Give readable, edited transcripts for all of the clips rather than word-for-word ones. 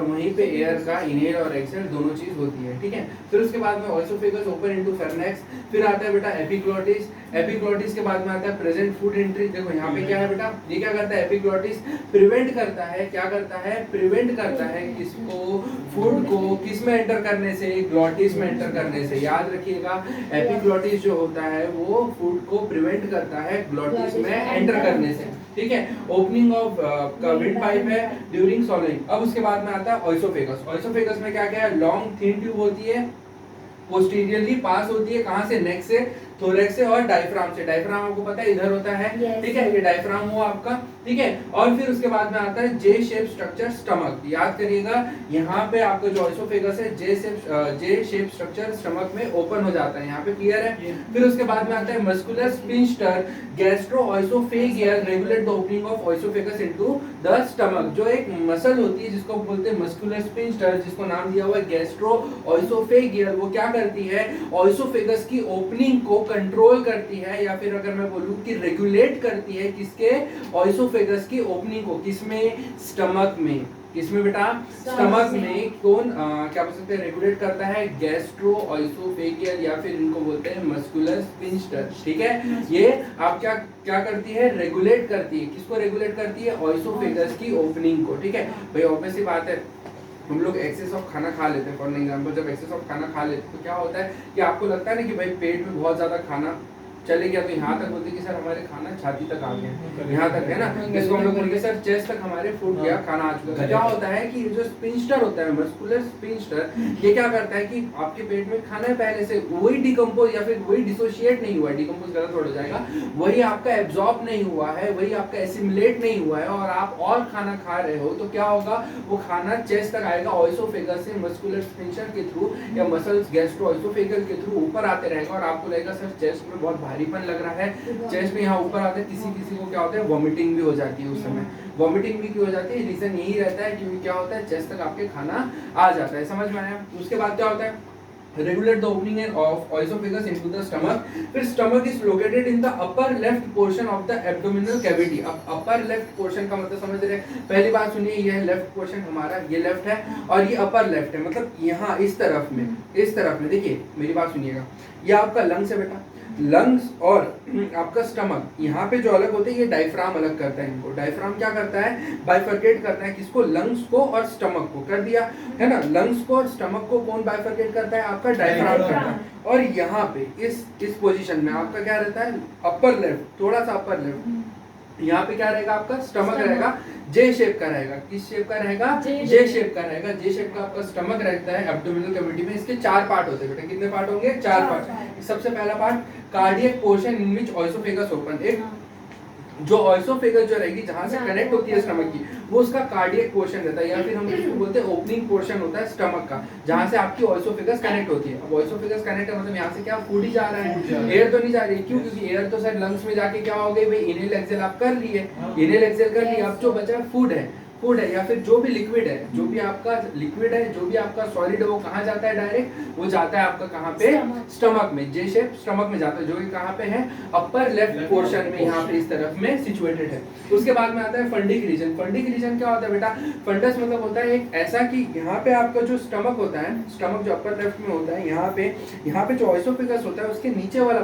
और वहीं पे एयर का इनहेल और एक्सहेल दोनों चीज होती है, ठीक है। फिर उसके बाद में ऑइसोफेगस ओपन इनटू फेरनेक्स, फिर आता है बेटा एपिग्लॉटिस। एपिग्लॉटिस के बाद में आता है प्रेजेंट फूड एंट्री। देखो यहाँ पे क्या है बेटा, ये क्या करता है एपिग्लॉटिस, प्रिवेंट करता है, क्या करता है, प्रिवेंट करता है किसको, फूड को किस में एंटर करने से, ग्लॉटिस में एंटर करने से। याद रखिएगा एपिग्लॉटिस जो होता है वो फूड को प्रिवेंट करता है ग्लॉटिस में एंटर करने से, ठीक है। ओपनिंग ऑफ का विंड पाइप है ड्यूरिंग सॉलोइंग। अब उसके बाद में आता है ऑइसोफेगस। ऑइसोफेगस में क्या क्या है, लॉन्ग थिन ट्यूब होती है, पोस्टीरियरली पास होती है कहां से, नेक से, थोरैक्स से और डायफ्राम से। डायफ्राम आपको पता है इधर होता है, ठीक है, ये डायफ्राम हुआ आपका, ठीक है। और फिर उसके बाद में आता है जे शेप स्ट्रक्चर स्टमक। याद करिएगा यहाँ पे आपका जो ऑइसोफेगस है जे शेप स्ट्रक्चर स्टमक में ओपन हो जाता है, यहाँ पे क्लियर है। फिर उसके बाद में आता है muscular sphincter gastroesophageal regulate the opening of oesophagus into the stomach. जो एक मसल होती है जिसको बोलते हैं मस्कुलर स्फिंक्टर, जिसको नाम दिया हुआ है गैस्ट्रोऑइसोफेगियल, वो क्या करती है, ऑइसोफेगस की ओपनिंग को कंट्रोल करती है, या फिर अगर मैं बोलूं कि रेगुलेट करती है किसके, ऑइसोफेगस की ओपनिंग को। किसमें, स्टमक में। किसमें बेटा, स्टमक में। कौन क्या बोल सकते हैं, रेगुलेट करता है गैस्ट्रोऑइसोफेगियल, या फिर इनको बोलते हैं मस्कुलर स्फिंक्टर, ठीक है। ये आप क्या क्या करती है, रेगुलेट करती है, किसको रेगुलेट करती है, ऑइसोफेगस की ओपनिंग को, ठीक है। भाई ऑब्वियस सी बात है, हम लोग एक्सेस ऑफ खाना खा लेते हैं, फॉर एग्जांपल जब एक्सेस ऑफ खाना खा लेते हैं तो क्या होता है कि आपको लगता है ना कि भाई पेट में बहुत ज्यादा खाना चले गया, तो यहाँ तक बोलते हैं कि सर हमारे खाना छाती तक आ गया, यहाँ तक है ना, जिसको हम लोग बोलते हैं सर चेस्ट तक हमारे फूड गया, खाना आ चुका है। क्या होता है कि जो स्फिंक्टर होता है, मस्कुलर स्फिंक्टर, ये क्या करता है कि आपके पेट में खाना है पहले से, वही डिकम्पोज या फिर वही डिसोशिएट नहीं हुआ है, डिकम्पोज गलत हो जाएगा, वही आपका एब्जॉर्ब नहीं हुआ है, वही आपका एसिमिलेट नहीं हुआ है, और आप और खाना खा रहे हो, तो क्या होगा, वो खाना चेस्ट तक आएगा, ऑइसोफेगस से मस्कुलर स्फिंक्टर के थ्रू या मसल्स गैस्ट्रोऑइसोफेगल के थ्रू ऊपर आते रहेगा, और आपको लगेगा सर चेस्ट में बहुत भारीपन लग रहा है, चेस्ट में यहाँ ऊपर आता है। किसी किसी को क्या होता है, वॉमिटिंग भी हो जाती है उस समय। वॉमिटिंग भी क्यों हो जाती है, रीजन यही रहता है क्योंकि क्या होता है, चेस्ट तक आपके खाना आ जाता है। समझ में आया। उसके बाद क्या होता है, regulate the opening of oesophagus into the stomach. फिर stomach is located in the upper left portion of the abdominal cavity. अब upper left portion का मतलब समझ रहे हैं, पहली बात सुनिए, यह लेफ्ट पोर्शन हमारा, ये लेफ्ट है और ये अपर लेफ्ट है, मतलब यहाँ इस तरफ में, इस तरफ में देखिए मेरी बात सुनिएगा, ये आपका लंग्स है बेटा, लंग्स और आपका स्टमक, यहाँ पे जो अलग होते हैं ये डायफ्राम अलग करता है इनको। डायफ्राम क्या करता है, बाइफरकेट करता है किसको, लंग्स को और स्टमक को, कर दिया है ना। लंग्स को और स्टमक को कौन बाइफरकेट करता है, आपका डायफ्राम करता है। और यहाँ पे इस पोजीशन में आपका क्या रहता है, अपर लेफ्ट, थोड़ा सा अपर लेफ्ट, यहाँ पे क्या रहेगा आपका, स्टमक रहेगा, जे शेप का रहेगा। किस शेप का रहेगा, जे शेप का रहेगा। जे शेप का आपका स्टमक रहता है एब्डोमिनल कैविटी में। इसके 4 पार्ट होते हैं बेटा, कितने पार्ट होंगे, 4 पार्ट। सबसे पहला पार्ट कार्डियक पोर्शन इन विच ऑइसोफेगस ओपन, एक जो ऑइसोफेगस जो रहेगी जहां से कनेक्ट होती है स्टमक की, वो उसका कार्डियक पोर्शन रहता है, या फिर हम इसको बोलते हैं ओपनिंग पोर्शन होता है स्टमक का, जहां से आपकी ऑइसोफेगस कनेक्ट होती है। अब ऑइसोफेगस कनेक्ट है मतलब यहाँ से क्या फूड ही जा रहा है, एयर तो नहीं जा रही। क्यों, क्योंकि एयर तो सर लंग्स में जाके क्या हो गई भाई, इनहेल एक्सहेल आप कर लिए, इनहेल एक्सहेल कर लिए, अब जो बचा फूड है, फूड है या फिर जो भी लिक्विड है, जो भी आपका लिक्विड है, जो भी आपका सॉलिड है, वो कहाँ जाता है, डायरेक्ट वो जाता है आपका कहाँ पे, स्टमक में। जे शेप स्टमक में जाता है, जो कि कहाँ पे है, अपर लेफ्ट पोर्शन में, यहाँ पे इस तरफ में सिचुएटेड है। उसके बाद में आता है फंडिक रीजन। फंडिक रीजन क्या होता है बेटा, फंडस मतलब होता है एक ऐसा कि यहाँ पे आपका जो स्टमक होता है, स्टमक जो अपर लेफ्ट में होता है, यहाँ पे जो ऑइसोफेगस होता है उसके नीचे वाला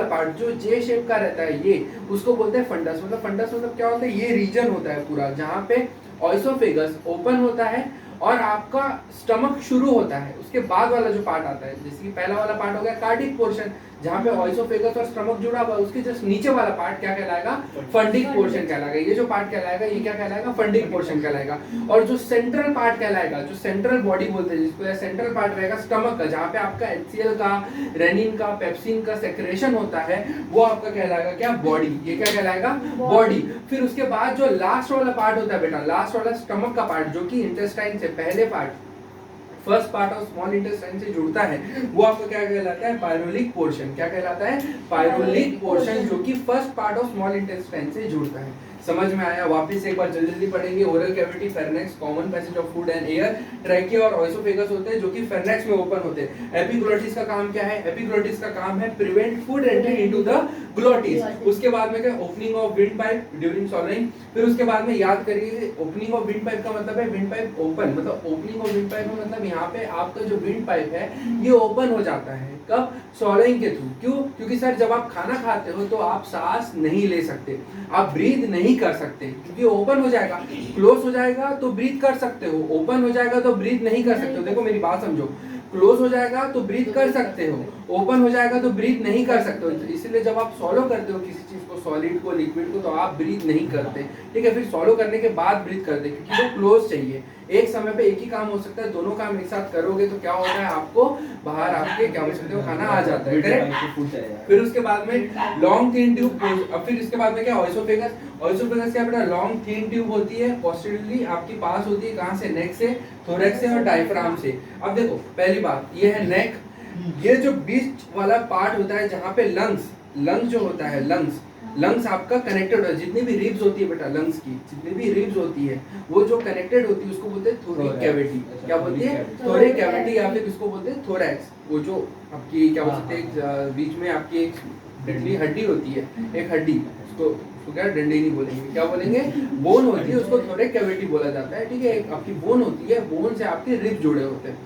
पार्ट जो जे शेप का रहता है, ये उसको बोलते हैं फंडस। मतलब फंडस मतलब क्या होता है, ये रीजन होता है पूरा जहाँ पे ऑइसोफेगस ओपन होता है और आपका स्टमक शुरू होता है। उसके बाद वाला जो पार्ट आता है, जैसे कि पहला वाला पार्ट हो गया कार्डिक पोर्शन, जहाँ पे ऑइसोफेगस और स्टमक जुड़ा हुआ है, उसके जस्ट नीचे वाला पार्ट क्या कहलाएगा, फंडिक पोर्शन कहलाएगा। ये जो पार्ट कहलाएगा ये क्या कहलाएगा, फंडिक पोर्शन कहलाएगा। और जो सेंट्रल पार्ट कहलाएगा, जो सेंट्रल बॉडी बोलते हैं जिसको, सेंट्रल पार्ट रहेगा स्टमक का, जहाँ पे आपका HCl का, रेनिन का, पेप्सिन का सेक्रेशन होता है, वो आपका कहलाएगा क्या, बॉडी। ये क्या कहलाएगा, बॉडी। फिर उसके बाद जो लास्ट वाला पार्ट होता है बेटा, लास्ट वाला स्टमक का पार्ट, जो कि इंटेस्टाइन से पहले part, first part of small intestine से जुड़ता है, वो आपको क्या कहलाता है, पायरोलिक पोर्शन। क्या कहलाता है, पायरोलिक पोर्शन, जो कि first part of small intestine से जुड़ता है। समझ में आया? वापस एक बार जल्दी जल्दी पढ़ेंगे। Oral cavity, pharynx, common passage of food and air, trachea और ऑइसोफेगस होते हैं जो कि फेरनेक्स में ओपन होते हैं। एपिग्लोटिस का काम क्या है? एपिग्लोटिस का काम है prevent food entry into the glottis. उसके बाद में क्या? Opening of wind pipe during सॉलोइंग। फिर उसके बाद में याद करिए, ओपनिंग ऑफ विंड पाइप का मतलब है विंड पाइप ओपन, मतलब ओपनिंग ऑफ विंड पाइप का मतलब यहाँ पे आपका जो विंड पाइप है ये ओपन हो जाता है। कब? सॉलोइंग के थ्रू। क्यों? क्योंकि सर जब आप खाना खाते हो तो आप सांस नहीं ले सकते, आप ब्रीथ नहीं कर सकते, क्योंकि ओपन हो जाएगा। क्लोज हो जाएगा तो ब्रीथ कर सकते हो, ओपन हो जाएगा तो ब्रीथ नहीं कर सकते हो। देखो मेरी बात समझो, क्लोज हो जाएगा तो ब्रीथ कर सकते हो, ओपन हो जाएगा तो ब्रीथ नहीं कर सकते हो। इसलिए जब आप सॉलो करते हो किसी चीज को, सॉलिड को, लिक्विड को, तो आप ब्रीथ नहीं करते, ठीक है? फिर सॉलो करने के बाद ब्रीथ करते, क्योंकि वो क्लोज चाहिए। एक समय पे एक ही काम हो सकता है, दोनों काम एक साथ करोगे तो क्या होता है, आपको बाहर आपके क्या बोल सकते हो, खाना आ जाता है, करेक्ट? फिर उसके बाद में लॉन्ग थिन ट्यूब, अब फिर इसके बाद में क्या? ऑइसोफेगस। ऑइसोफेगस क्या बेटा? लॉन्ग थिन ट्यूब होती है, पोस्टीरियरली आपकी पास होती है, कहां से? नेक से, थोरैक्स से और डायफ्राम से। अब देखो पहली बात, ये है नेक, ये जो बीच वाला पार्ट होता है जहाँ पे लंग्स जो होता है, लंग्स आपका कनेक्टेड होता है। जितनी भी रिब्स होती है बेटा लंग्स की, जितनी भी रिब्स होती है वो जो कनेक्टेड होती है उसको बोलते हैं थोरिक कैविटी। क्या बोलती है? थोरिक कैविटी, या फिर इसको बोलते हैं थोरैक्स। वो जो आपकी क्या बोल सकते हैं, बीच में आपकी एक डंडी हड्डी होती है, एक हड्डी, उसको क्या डंडी नहीं बोलेंगे, क्या बोलेंगे? बोन होती है, उसको थोरिक कैविटी बोला जाता है, ठीक है? एक आपकी बोन होती है, बोन से आपके रिब्स जुड़े होते हैं,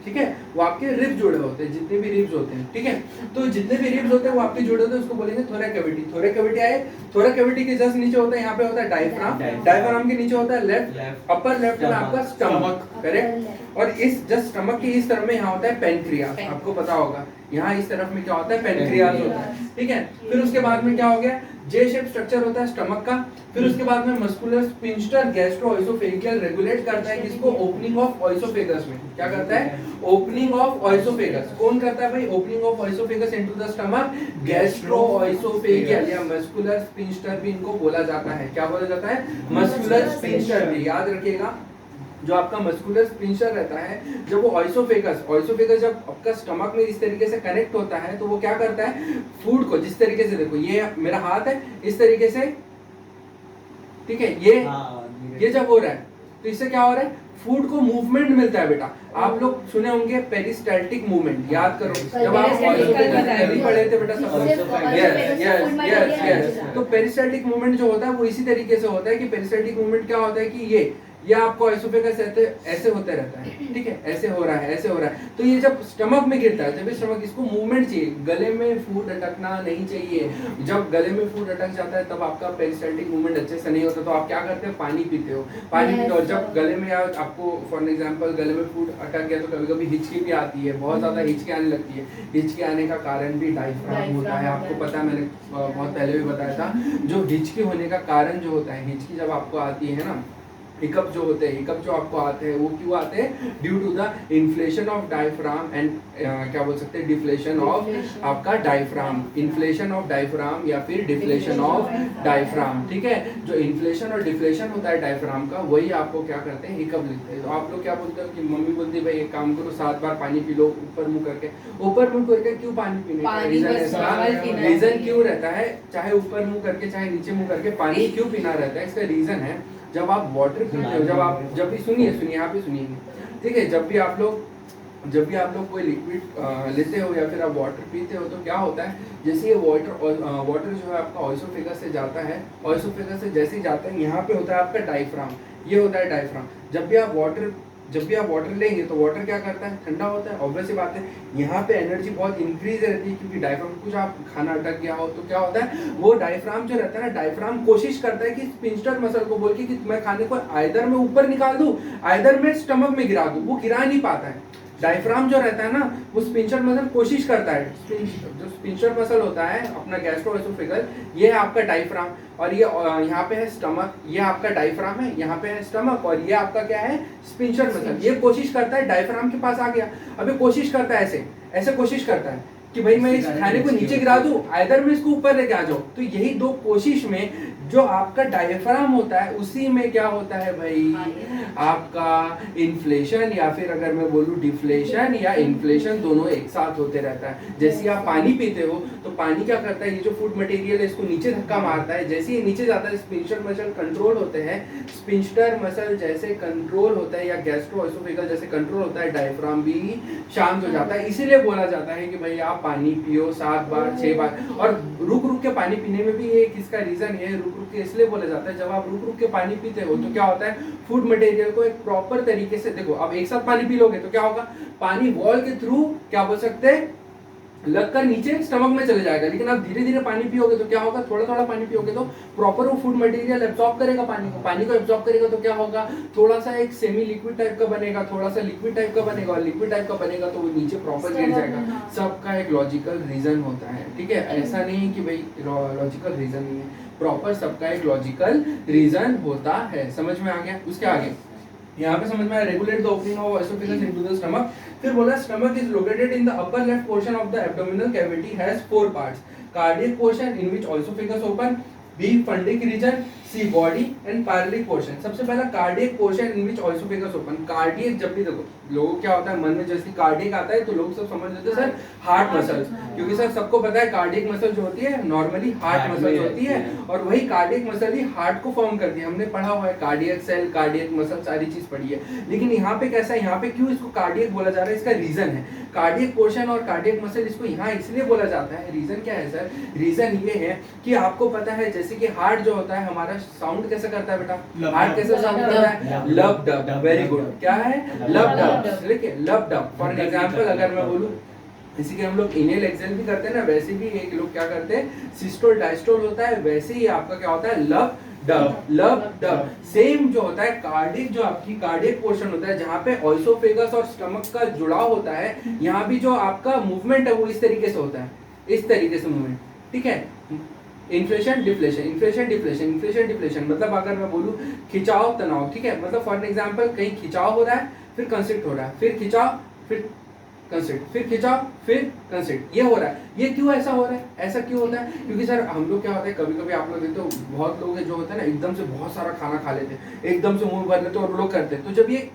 ठीक है? वो आपके रिब्स जुड़े होते हैं, जितने भी रिब्स होते हैं, ठीक है? तो जितने भी रिब्स होते हैं वो आपके जुड़े होते हैं, उसको बोलेंगे थोरैक कैविटी। थोरैक कैविटी आए, थोरैक कैविटी के जस्ट नीचे होता है, यहाँ पे होता है डायफ्राम, डायफ्राम के नीचे होता है लेफ्ट, अपर लेफ्ट में आपका स्टमक, करेक्ट? और इस जस्ट स्टमक के इस तरफ में यहाँ होता है पेनक्रियास, आपको पता होगा, यहाँ इस तरफ में क्या होता है? पेनक्रियास होता है, ठीक है? फिर उसके बाद में क्या हो गया? जे शेप स्ट्रक्चर होता है स्टमक का। फिर उसके बाद में मस्कुलर स्फिंक्टर गैस्ट्रोएसोफेगियल रेगुलेट करता है किसको? ओपनिंग ऑफ ऑइसोफेगस में। क्या करता है? Opening of oesophagus. कौन करता है भाई? Opening of oesophagus into the stomach, gastroesophageal या मस्कुलर स्फिंक्टर भी इनको बोला जाता है। क्या बोला जाता है? मस्कुलर स्फिंक्टर भी। याद रखिएगा, जो आपका मस्कुलर स्फिंक्टर रहता है, जब वो ऑइसोफेगस जब आपका स्टमक में इस तरीके से कनेक्ट होता है तो वो क्या करता है? फूड को जिस तरीके से, देखो ये मेरा हाथ है इस तरीके से, ठीक है? ये जब हो रहा है तो इससे क्या हो रहा है? फूड को मूवमेंट मिलता है बेटा। आप लोग सुने होंगे पेरिस्टाल्टिक मूवमेंट, याद करो जब आप ऑइसोफेगस पढ़े थे बेटा सब। यस। तो पेरिस्टाल्टिक मूवमेंट जो होता है वो इसी तरीके से होता है कि पेरिस्टाल्टिक मूवमेंट क्या होता है कि ये आपको ऑइसोफेगस ऐसे होते रहता है, ठीक है? ऐसे हो रहा है, ऐसे हो रहा है। तो ये जब स्टमक में गिरता है, जब स्टमक, इसको मूवमेंट चाहिए, गले में फूड अटकना नहीं चाहिए। जब गले में फूड अटक जाता है तब आपका पेरिस्टाल्टिक मूवमेंट अच्छे से नहीं होता, तो आप क्या करते हैं? पानी पीते हो, पानी पीते हो। जब गले में आपको फॉर एग्जाम्पल गले में फूड अटक गया तो कभी कभी हिचकी भी आती है, बहुत ज्यादा हिचकी आने लगती है। हिचकी आने का कारण भी डायफ्राम होता है, आपको पता है, मैंने बहुत पहले भी बताया था। जो हिचकी होने का कारण जो होता है, हिचकी जब आपको आती है ना, हिकअप जो होते हैं, हिकअप जो आपको आते हैं वो क्यों आते हैं? Due to the inflation of diaphragm and क्या बोल सकते हैं? डिफ्लेशन ऑफ आपका डायफ्राम, इन्फ्लेशन ऑफ डायफ्राम या फिर डिफ्लेशन ऑफ डायफ्राम, ठीक है? जो इन्फ्लेशन और डिफ्लेशन होता है डायफ्राम का, वही आपको क्या करते हैं? हिकअप लिखते हैं। तो आप लोग क्या बोलते हो कि मम्मी बोलती है भाई एक काम करो, 7 बार पानी पी लो ऊपर मुंह करके। ऊपर मुंह करके क्यों पानी पीने का रीजन क्यों रहता है? चाहे ऊपर मुंह करके चाहे नीचे मुंह करके पानी क्यों पीना रहता है? इसका रीजन है, जब आप वाटर पीते हो, जब भी सुनिए यहाँ पे सुनिए, ठीक है? जब भी आप लोग कोई लिक्विड लेते हो या फिर आप वाटर पीते हो तो क्या होता है? जैसे ये वाटर जो है आपका ऑइसोफेगस से जाता है, ऑइसोफेगस से जैसे ही जाता है यहाँ पे होता है आपका डायफ्राम, ये होता है डायफ्राम। जब भी आप वाटर लेंगे तो वाटर क्या करता है? ठंडा होता है, ऑब्वियस सी बात है। यहाँ पे एनर्जी बहुत इंक्रीज रहती है क्योंकि डायफ्राम, कुछ आप खाना अटक गया हो तो क्या होता है? वो डायफ्राम जो रहता है ना, डायफ्राम कोशिश करता है कि स्फिंक्टर मसल को बोल के कि मैं खाने को आइदर मैं ऊपर निकाल दूं, आइदर मैं स्टमक में गिरा दूं, वो गिरा नहीं पाता है। डायफ्राम जो रहता है ना, वो स्फिंक्टर मसल कोशिश करता है। जो स्फिंक्टर मसल होता है अपना गैस्ट्रोएसोफेगस, ये है आपका डायफ्राम, और ये यहाँ पे है स्टमक, ये आपका डायफ्राम है, यहाँ पे है स्टमक, और ये आपका क्या है? Sphincter muscle. ये कोशिश करता है, डायफ्राम के पास आ गया, अबे कोशिश करता है ऐसे कोशिश करता है कि भाई मैं इस खाने को नीचे गिरा दूं, आइदर मैं इसको ऊपर लेके आ जाऊं। तो यही दो कोशिश में जो आपका डायफ्राम होता है उसी में क्या होता है भाई, आपका इन्फ्लेशन या फिर अगर मैं बोलूँ डिफ्लेशन या इन्फ्लेशन, दोनों एक साथ होते रहता है। जैसे आप पानी पीते हो तो पानी क्या करता है, ये जो फूड मटेरियल है इसको नीचे धक्का मारता है, जैसे ही नीचे जाता है स्पिंक्टर मसल कंट्रोल होते हैं, स्पिंक्टर मसल जैसे कंट्रोल होता है या गैस्ट्रोएसोफेगल जैसे कंट्रोल होता है, डायफ्राम भी शांत हो जाता है। इसीलिए बोला जाता है कि भाई आप पानी पियो 7 बार 6 बार, और रुक रुक के पानी पीने में भी एक इसका रीजन है, रुक रुक के इसलिए बोला जाता है, जब आप रुक रुक के पानी पीते हो तो क्या होता है, फूड मटेरियल को एक प्रॉपर तरीके से, देखो अब एक साथ पानी पी लोगे तो क्या होगा, पानी वॉल के थ्रू क्या बोल सकते हैं लगकर नीचे स्टमक में चले जाएगा, लेकिन आप धीरे धीरे पानी पियोगे तो क्या होगा, थोड़ा थोड़ा पानी पियोगे तो प्रॉपर वो फूड मटेरियल एब्जॉर्ब करेगा पानी को एब्जॉर्ब करेगा तो क्या होगा, थोड़ा सा एक सेमी लिक्विड टाइप का बनेगा, थोड़ा सा लिक्विड टाइप का बनेगा, और लिक्विड टाइप का बनेगा तो वो नीचे प्रॉपर गिर जाएगा। सबका एक लॉजिकल रीजन होता है, ठीक है, ऐसा नहीं कि भाई लॉजिकल रीजन नहीं है, प्रॉपर सबका एक लॉजिकल रीजन होता है। समझ में आ गया? उसके आगे यहाँ पे समझ में आया, regulate the opening of oesophagus into the stomach. फिर बोला stomach is located in the upper left portion of the abdominal cavity, has 4 parts, cardiac portion in which oesophagus open, B fundic region, C body and pyloric portion. सबसे पहला cardiac portion in which oesophagus open. Cardiac जब भी देखो लोगों क्या होता है मन में जैसे कार्डियक आता है तो लोग सब समझ लेते हैं सर हार्ट मसल, क्योंकि सर सबको पता है कार्डियक मसल जो होती है नॉर्मली हार्ट मसल होती है, और वही कार्डियक मसल ही हार्ट को फॉर्म करती है। हमने पढ़ा हुआ है कार्डियक सेल, कार्डियक मसल, सारी चीज पढ़ी है। लेकिन यहाँ पे कैसा है, यहाँ पे क्यों इसको कार्डियक बोला जा रहा है, इसका रीजन है। कार्डियक पोर्शन और कार्डियक मसल इसको यहाँ इसलिए बोला जाता है, रीजन क्या है सर, रीजन ये है कि आपको पता है जैसे कि हार्ट जो होता है हमारा साउंड कैसे करता है बेटा, हार्ट कैसे साउंड करता है, लब डब, वेरी गुड, क्या है लब डब, देखिए लब डब। फॉर एग्जांपल अगर मैं बोलूं इसी के हम लोग इनहेल एक्सहेल भी करते हैं ना, वैसे भी एक लोग क्या करते हैं सिस्टोल डायस्टोल होता है, वैसे ही आपका क्या होता है लब डब, लब डब। सेम जो होता है कार्डियक, जो आपकी कार्डियक पोर्शन होता है जहाँ पे एसोफेगस और स्टमक का जुड़ाव होता है, यहाँ भी जो आपका मूवमेंट है वो इस तरीके से होता है, इस तरीके से मूवमेंट, ठीक है। Inflation deflation, inflation deflation, inflation deflation, मतलब अगर मैं बोलूँ खिंचाव तनाव, ठीक है, मतलब फॉर एग्जांपल कहीं खिंचाव हो रहा है फिर कंस्ट्रिक्ट हो रहा है, फिर खिंचाव फिर कंस्ट्रिक्ट, फिर खिंचाव फिर कंस्ट्रिक्ट, ये हो रहा है। ये क्यों ऐसा हो रहा है, ऐसा क्यों होता है, क्योंकि सर हम लोग क्या होता है कभी कभी आप लोग देखते हो बहुत लोग जो होता है ना एकदम से बहुत सारा खाना खा लेते हैं, एकदम से मुंह भर लेते हैं और लोग करते हैं, तो जब ये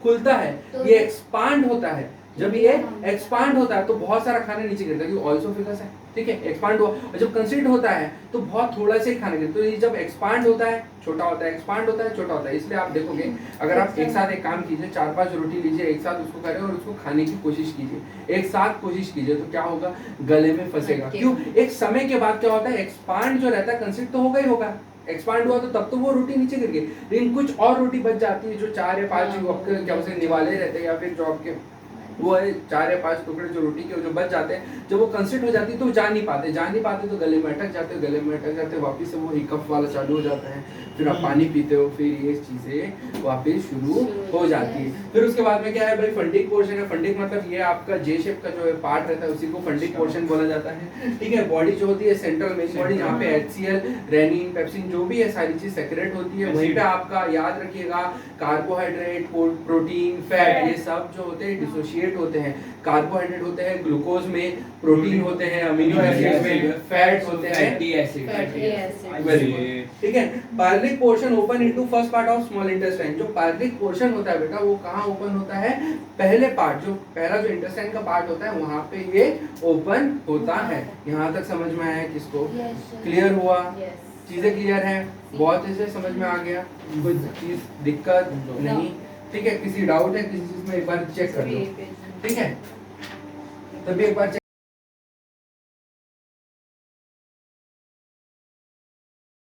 खुलता है तो ये एक्सपांड होता है, जब ये एक्सपांड होता है तो बहुत सारा खाना नीचे गिरता है क्योंकि एसोफेगस है, ठीक है, एक्सपांड हुआ। और जब कंस्ट्रिक्ट होता है तो बहुत थोड़ा से खाना गिरता है, तो ये जब एक्सपांड होता है छोटा होता है, एक्सपांड होता है छोटा होता है। इसलिए आप देखोगे अगर आप एक साथ एक काम कीजिए, 4-5 रोटी लीजिए एक साथ, उसको करें और उसको खाने की कोशिश कीजिए, एक साथ कोशिश कीजिए, तो क्या होगा गले में फंसेगा। क्यों, एक समय के बाद क्या होता है एक्सपांड जो रहता है, कंस्ट्रिक्ट तो होगा ही होगा, एक्सपांड हुआ तो तब तो वो रोटी नीचे गिर गई, लेकिन कुछ और रोटी बच जाती है जो 4 या 5 जो आपके क्या उसे निवाले रहते हैं या फिर जो आपके वो है 4 या 5 टुकड़े जो रोटी के जो बच जाते हैं, जब वो कंस्ट्रिक्ट हो जाती है तो वो जा नहीं पाते तो गले में अटक जाते, वापस से वो हिकअप वाला चालू हो जाता है, फिर आप पानी पीते हो, फिर ये चीजें वापस शुरू हो जाती है। फिर उसके बाद में क्या है भाई फंडिक पोर्शन है। फंडिक मतलब ये आपका जे शेप का जो है पार्ट रहता है उसी को फंडिक पोर्शन बोला जाता है, ठीक है। बॉडी जो होती है सेंट्रल मेन बॉडी, जहाँ पे HCl, रेनिन, पेप्सिन जो भी है सारी चीज सेक्रेट होती है, वहीं पे आपका याद रखिएगा कार्बोहाइड्रेट, प्रोटीन, फैट, ये सब जो होते हैं डिसोशिएट होते हैं। कार्बोहाइड्रेट होते हैं ग्लूकोज में, प्रोटीन होते हैं अमीनो एसिड में, फैट होते हैं फैटी एसिड, ठीक है। Pyloric portion open into first part of small intestine. जो पार्लिक पोर्शन होता है बेटा वो कहाँ ओपन होता है, पहले पार्ट, जो पहला जो इंटेस्टाइन का पार्ट होता है वहाँ पे ये ओपन होता है। यहाँ तक समझ में आया किसको, क्लियर हुआ, चीजें क्लियर है, बहुत अच्छे से समझ में आ गया, कोई चीज दिक्कत नहीं, ठीक है। किसी डाउट है किसी चीज में एक बार चेक कर लो, ठीक है, तभी एक बार चेक